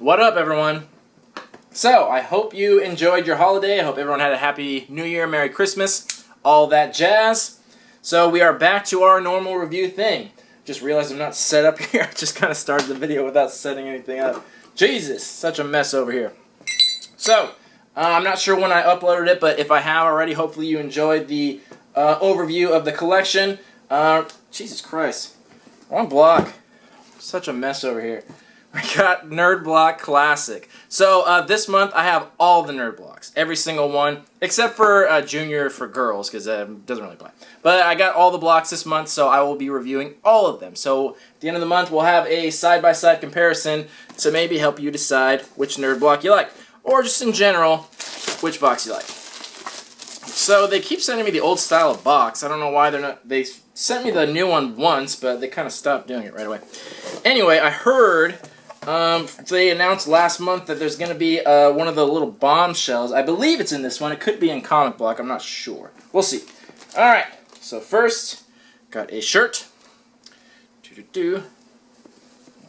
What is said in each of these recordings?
What up, everyone? So, I hope you enjoyed your holiday. I hope everyone had a happy New Year, Merry Christmas, all that jazz. So, we are back to our normal review thing. Just realized I'm not set up here. I just kind of started the video without setting anything up. Jesus, such a mess over here. So, I'm not sure when I uploaded it, but if I have already, hopefully you enjoyed the overview of the collection. Jesus Christ. Wrong block. Such a mess over here. We got Nerd Block Classic. So this month I have all the Nerd Blocks, every single one, except for Junior for girls, because it doesn't really play. But I got all the blocks this month, so I will be reviewing all of them. So at the end of the month we'll have a side-by-side comparison to maybe help you decide which Nerd Block you like, or just in general, which box you like. So they keep sending me the old style of box. I don't know why they're not. They sent me the new one once, but they kind of stopped doing it right away. Anyway, I heard they announced last month that there's going to be one of the little bombshells. I believe it's in this one. It could be in Comic Block. I'm not sure. We'll see. All right. So first, got a shirt.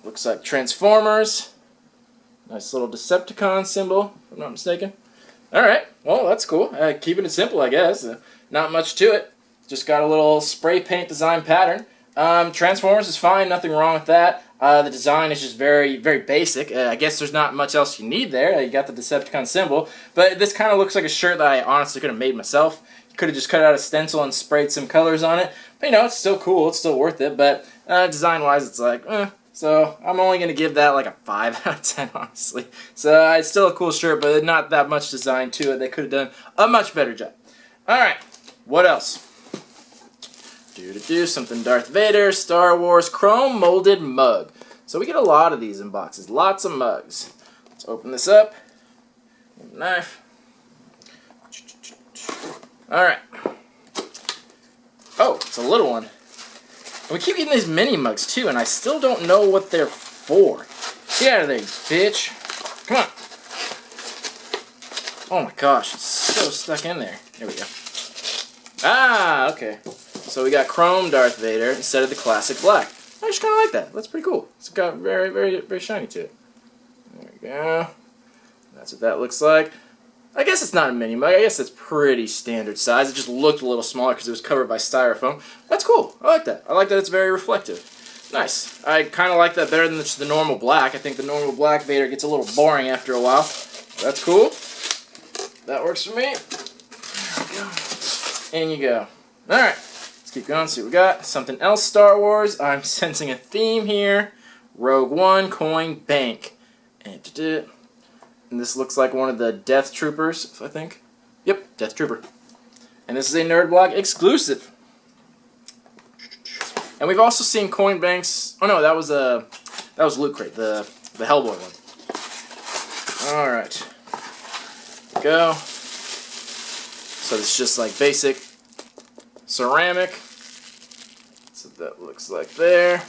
Looks like Transformers. Nice little Decepticon symbol, if I'm not mistaken. Alright, well, that's cool. Keeping it simple, I guess. Not much to it. Just got a little spray paint design pattern. Transformers is fine, nothing wrong with that. The design is just very, very basic. I guess there's not much else you need there. You got the Decepticon symbol. But this kind of looks like a shirt that I honestly could have made myself. Could have just cut out a stencil and sprayed some colors on it. But, you know, it's still cool. It's still worth it. But design-wise, it's like, So I'm only going to give that like a 5 out of 10, honestly. So it's still a cool shirt, but not that much design to it. They could have done a much better job. Alright, what else? Something Darth Vader, Star Wars, chrome molded mug. So we get a lot of these in boxes. Lots of mugs. Let's open this up. Knife. Alright. Oh, it's a little one. We keep getting these mini mugs too, and I still don't know what they're for. Get out of there, you bitch. Come on. Oh my gosh, it's so stuck in there. There we go. Ah, okay. So we got chrome Darth Vader instead of the classic black. I just kind of like that. That's pretty cool. It's got very, very, very shiny to it. There we go. That's what that looks like. I guess it's not a mini mug. I guess it's pretty standard size. It just looked a little smaller because it was covered by styrofoam. That's cool. I like that. I like that it's very reflective. Nice. I kind of like that better than the normal black. I think the normal black Vader gets a little boring after a while. That's cool. That works for me. There we go. In you go. Alright. Let's keep going. See what we got. Something else Star Wars. I'm sensing a theme here. Rogue One Coin Bank. And this looks like one of the Death Troopers, I think. Yep, Death Trooper. And this is a Nerd Block exclusive. And we've also seen coin banks. Oh no, that was Loot Crate, the Hellboy one. All right, go. So it's just like basic ceramic. So that looks like there.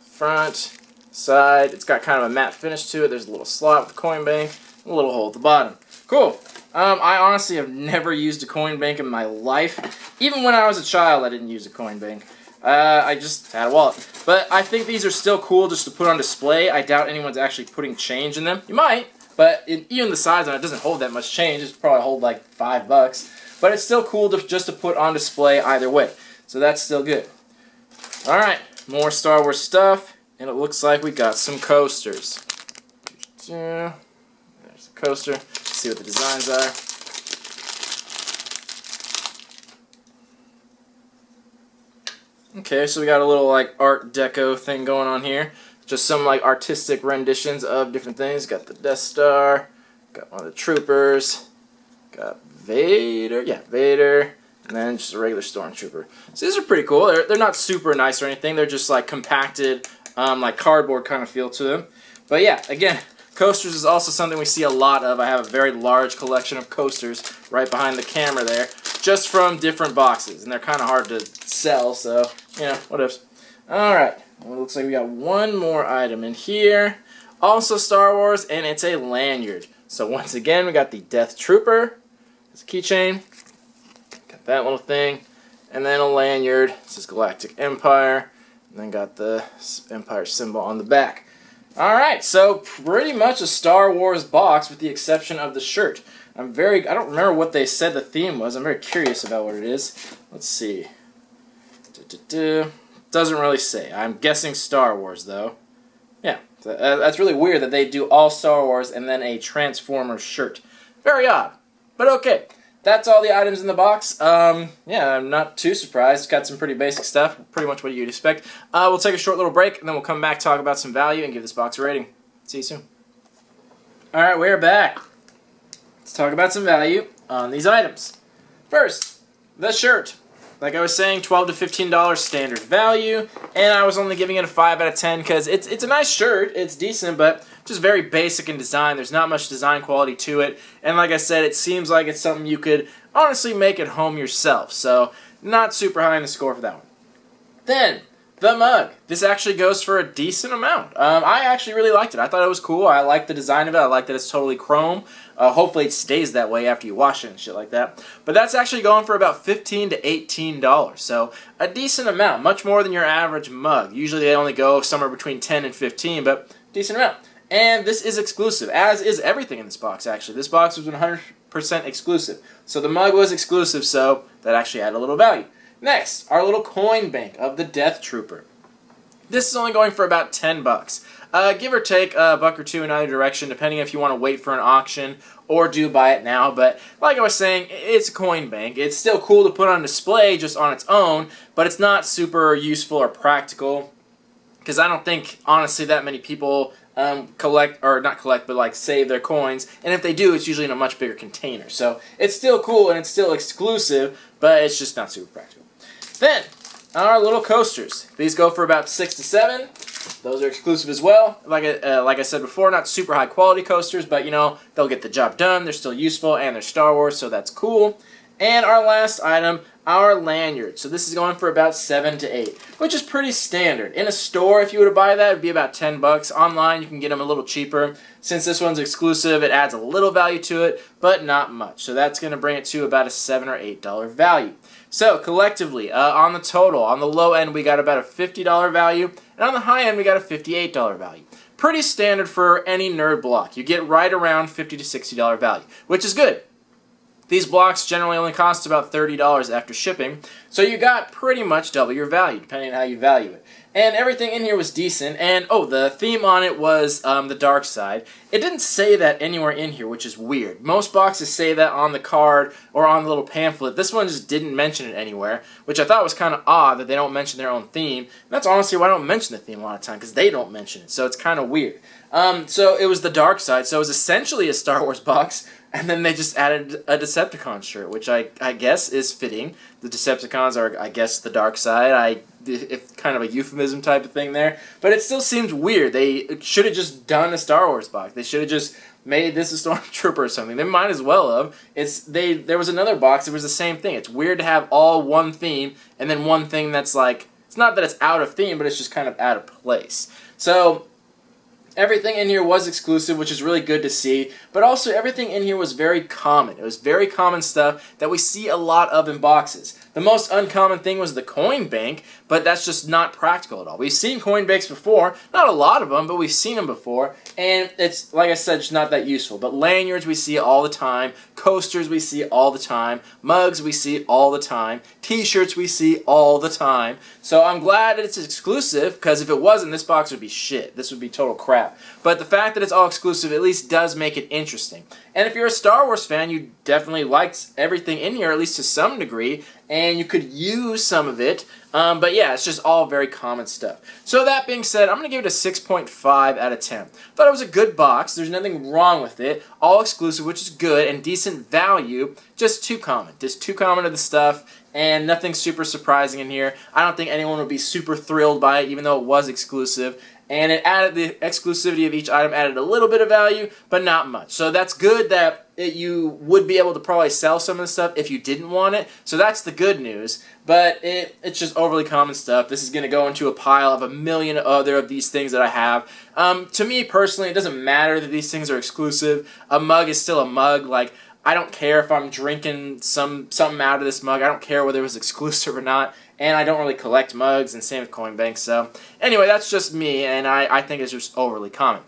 Front, side. It's got kind of a matte finish to it. There's a little slot with the coin bank. A little hole at the bottom. Cool. I honestly have never used a coin bank in my life. Even when I was a child, I didn't use a coin bank. I just had a wallet. But I think these are still cool just to put on display. I doubt anyone's actually putting change in them. You might, but even the size on it doesn't hold that much change. It's probably hold like $5. But it's still cool just to put on display either way. So that's still good. Alright, more Star Wars stuff. And it looks like we got some coasters. There's the coaster. Let's see what the designs are. Okay, so we got a little like Art Deco thing going on here. Just some like artistic renditions of different things. Got the Death Star. Got one of the troopers. Got Vader. Yeah, Vader. And then just a regular Stormtrooper. So these are pretty cool. They're not super nice or anything. They're just like compacted, like cardboard kind of feel to them. But yeah, again, coasters is also something we see a lot of. I have a very large collection of coasters right behind the camera there, just from different boxes. And they're kind of hard to sell, so, you know, whatever. Alright, well, it looks like we got one more item in here. Also Star Wars, and it's a lanyard. So once again, we got the Death Trooper. It's a keychain. Got that little thing. And then a lanyard. This is Galactic Empire. And then got the Empire symbol on the back. Alright, so pretty much a Star Wars box with the exception of the shirt. I don't remember what they said the theme was. I'm very curious about what it is. Let's see. Doesn't really say. I'm guessing Star Wars, though. Yeah, that's really weird that they do all Star Wars and then a Transformers shirt. Very odd, but okay. That's all the items in the box. Yeah, I'm not too surprised. It's got some pretty basic stuff, pretty much what you'd expect. We'll take a short little break, and then we'll come back, talk about some value, and give this box a rating. See you soon. Alright, we're back. Let's talk about some value on these items. First, the shirt. Like I was saying, $12 to $15 standard value, and I was only giving it a 5 out of 10 because it's a nice shirt, it's decent, but just very basic in design. There's not much design quality to it, and like I said, it seems like it's something you could honestly make at home yourself, so not super high in the score for that one. Then, the mug. This actually goes for a decent amount. I actually really liked it. I thought it was cool. I like the design of it. I like that it's totally chrome. Hopefully it stays that way after you wash it and shit like that. But that's actually going for about $15 to $18. So a decent amount. Much more than your average mug. Usually they only go somewhere between 10 and 15, but decent amount. And this is exclusive, as is everything in this box, actually. This box was 100% exclusive. So the mug was exclusive, so that actually added a little value. Next, our little coin bank of the Death Trooper. This is only going for about $10. Give or take a buck or two in either direction, depending if you want to wait for an auction or do buy it now. But like I was saying, it's a coin bank. It's still cool to put on display just on its own, but it's not super useful or practical because I don't think, honestly, that many people save their coins, and if they do, it's usually in a much bigger container. So it's still cool and it's still exclusive, but it's just not super practical. Then, our little coasters. These go for about 6 to 7. Those are exclusive as well. Like I said before, not super high quality coasters, but you know, they'll get the job done. They're still useful, and they're Star Wars, so that's cool. And our last item, our lanyard. So this is going for about 7 to 8, which is pretty standard. In a store, if you were to buy that, it would be about $10. Online, you can get them a little cheaper. Since this one's exclusive, it adds a little value to it, but not much. So that's going to bring it to about a $7 or $8 value. So collectively, on the total, on the low end, we got about a $50 value, and on the high end, we got a $58 value. Pretty standard for any nerd block. You get right around $50 to $60 value, which is good. These blocks generally only cost about $30 after shipping, so you got pretty much double your value, depending on how you value it. And everything in here was decent, and oh, the theme on it was the dark side. It didn't say that anywhere in here, which is weird. Most boxes say that on the card or on the little pamphlet. This one just didn't mention it anywhere, which I thought was kind of odd that they don't mention their own theme. And that's honestly why I don't mention the theme a lot of time, because they don't mention it, so it's kind of weird. So it was the dark side, so it was essentially a Star Wars box, and then they just added a Decepticon shirt, which I guess is fitting. The Decepticons are, I guess, the dark side. It's kind of a euphemism type of thing there. But it still seems weird. They should have just done a Star Wars box. They should have just made this a Stormtrooper or something. They might as well have. There was another box. It was the same thing. It's weird to have all one theme and then one thing that's like, it's not that it's out of theme, but it's just kind of out of place. So everything in here was exclusive, which is really good to see, but also everything in here was very common. It was very common stuff that we see a lot of in boxes. The most uncommon thing was the coin bank, but that's just not practical at all. We've seen coin banks before, not a lot of them, but we've seen them before, and it's, like I said, just not that useful. But lanyards we see all the time, coasters we see all the time, mugs we see all the time, t-shirts we see all the time. So I'm glad that it's exclusive, because if it wasn't, this box would be shit. This would be total crap. But the fact that it's all exclusive at least does make it interesting. And if you're a Star Wars fan, you definitely liked everything in here, at least to some degree, and you could use some of it. But yeah, it's just all very common stuff. So that being said, I'm going to give it a 6.5 out of 10. Thought it was a good box. There's nothing wrong with it. All exclusive, which is good, and decent value. Just too common. Just too common of the stuff, and nothing super surprising in here. I don't think anyone would be super thrilled by it, even though it was exclusive. And it added, the exclusivity of each item added a little bit of value, but not much. So that's good that you would be able to probably sell some of the stuff if you didn't want it. So that's the good news. But it's just overly common stuff. This is going to go into a pile of a million other of these things that I have. To me personally, it doesn't matter that these things are exclusive. A mug is still a mug. Like, I don't care if I'm drinking something out of this mug. I don't care whether it was exclusive or not. And I don't really collect mugs, and same with coin banks. So anyway, that's just me, and I think it's just overly common.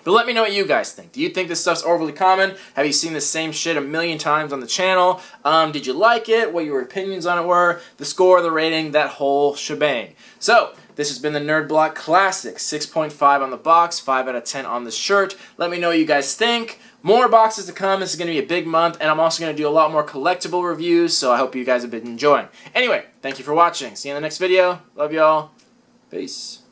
But let me know what you guys think. Do you think this stuff's overly common? Have you seen the same shit a million times on the channel? Did you like it? What your opinions on it were? The score, the rating, that whole shebang. So, this has been the Nerd Block Classic. 6.5 on the box, 5 out of 10 on the shirt. Let me know what you guys think. More boxes to come. This is going to be a big month, and I'm also going to do a lot more collectible reviews, so I hope you guys have been enjoying. Anyway, thank you for watching. See you in the next video. Love y'all. Peace.